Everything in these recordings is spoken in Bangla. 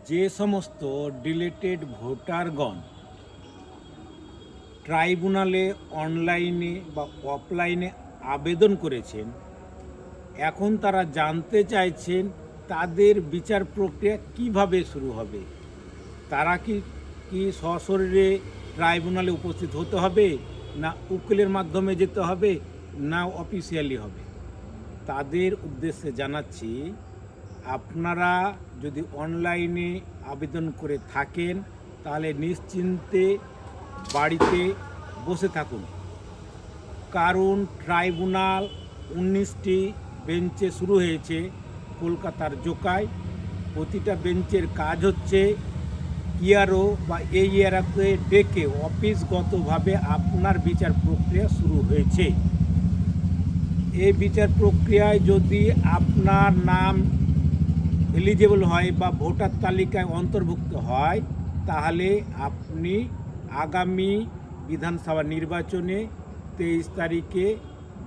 যে সমস্ত ডিলেটেড ভোটারগণ ট্রাইব্যুনালে অনলাইনে বা অফলাইনে আবেদন করেছেন, এখন তারা জানতে চাইছেন তাদের বিচার প্রক্রিয়া কিভাবে শুরু হবে। তারা কি সশরীরে ট্রাইব্যুনালে উপস্থিত হতে হবে, না উকিলের মাধ্যমে যেতে হবে, না অফিসিয়ালি হবে। তাদের উদ্দেশ্যে জানাচ্ছি, আপনারা যদি অনলাইনে আবেদন করে থাকেন তাহলে নিশ্চিন্তে বাড়িতে বসে থাকুন, কারণ ট্রাইব্যুনাল 19টি বেঞ্চে শুরু হয়েছে কলকাতার জোকায়। প্রতিটা বেঞ্চের কাজ হচ্ছে ইয়ারও বা AEROকে ডেকে অফিসগতভাবে আপনার বিচার প্রক্রিয়া শুরু হয়েছে। এই বিচার প্রক্রিয়ায় যদি আপনার নাম এলিজেবল হয় বা ভোটার তালিকায় অন্তর্ভুক্ত হয়, তাহলে আপনি আগামী বিধানসভা নির্বাচনে 23 তারিখে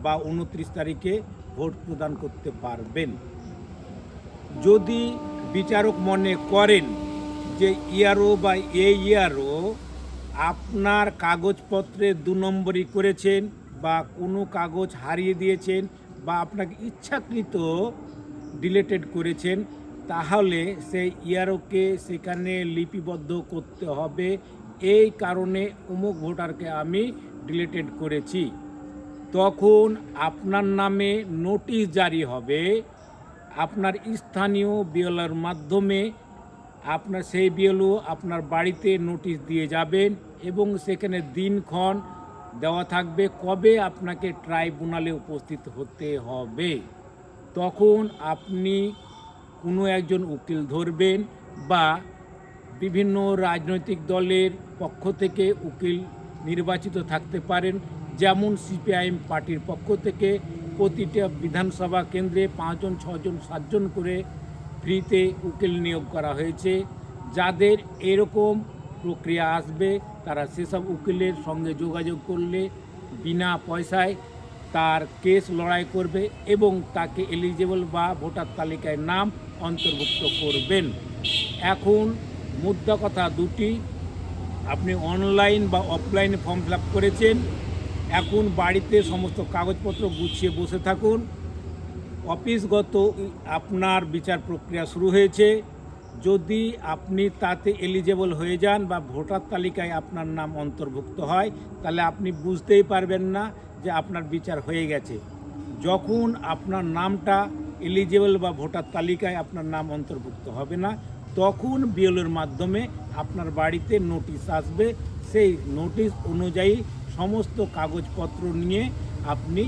বা 29 তারিখে ভোট প্রদান করতে পারবেন। যদি বিচারক মনে করেন যে ইয়ারও বা AERO আপনার কাগজপত্রে 2 নম্বরই করেছেন বা কোনো কাগজ হারিয়ে দিয়েছেন বা আপনাকে ইচ্ছাকৃত ডিলেটেড করেছেন, তাহলে সেই ইয়ারওকে সেখানে লিপিবদ্ধ করতে হবে, এই কারণে অমুক ভোটারকে আমি ডিলেটেড করেছি। তখন আপনার নামে নোটিশ জারি হবে, আপনার স্থানীয় বিএলওর মাধ্যমে আপনার সেই বিএলও আপনার বাড়িতে নোটিশ দিয়ে যাবেন এবং সেখানে দিনক্ষণ দেওয়া থাকবে কবে আপনাকে ট্রাইব্যুনালে উপস্থিত হতে হবে। তখন আপনি কোনো একজন উকিল ধরবেন বা বিভিন্ন রাজনৈতিক দলের পক্ষ থেকে উকিল নির্বাচিত থাকতে পারেন। যেমন CPIM পার্টির পক্ষ থেকে প্রতিটা বিধানসভা কেন্দ্রে 5 জন 6 জন 7 জন করে ফ্রিতে উকিল নিয়োগ করা হয়েছে। যাদের এরকম প্রক্রিয়া আসবে তারা সেসব উকিলের সঙ্গে যোগাযোগ করলে বিনা পয়সায় তার কেস লড়াই করবে এবং তাকে এলিজেবল বা ভোটার তালিকায় নাম অন্তর্ভুক্ত করবেন। এখন মুদ্রা কথা দুটি, আপনি অনলাইন বা অফলাইনে ফর্ম ফিল আপ করেছেন, এখন বাড়িতে সমস্ত কাগজপত্র গুছিয়ে বসে থাকুন। অফিসগত আপনার বিচার প্রক্রিয়া শুরু হয়েছে। যদি আপনি তাতে এলিজেবল হয়ে যান বা ভোটার তালিকায় আপনার নাম অন্তর্ভুক্ত হয়, তাহলে আপনি বুঝতেই পারবেন না যে আপনার বিচার হয়ে গেছে। যখন আপনার নামটা এলিজেবল বা ভোটার তালিকায় আপনার নাম অন্তর্ভুক্ত হবে না, তখন বিএলওর মাধ্যমে আপনার বাড়িতে নোটিশ আসবে। সেই নোটিশ অনুযায়ী সমস্ত কাগজপত্র নিয়ে আপনি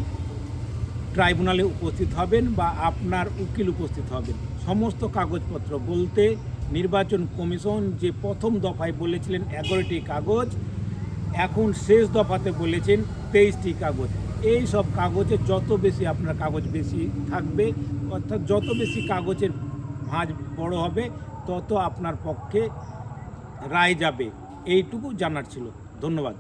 ট্রাইব্যুনালে উপস্থিত হবেন বা আপনার উকিল উপস্থিত হবেন। সমস্ত কাগজপত্র বলতে নির্বাচন কমিশন যে প্রথম দফায় বলেছিলেন 11টি কাগজ, এখন শেষ দফাতে বলেছেন 23টি কাগজ। এই সব কাগজে যত বেশি আপনার কাগজ বেশি থাকবে, অর্থাৎ যত বেশি কাগজের ভাঁজ বড় হবে, তত আপনার পক্ষে রায় যাবে। এইটুকু জানার ছিল। ধন্যবাদ।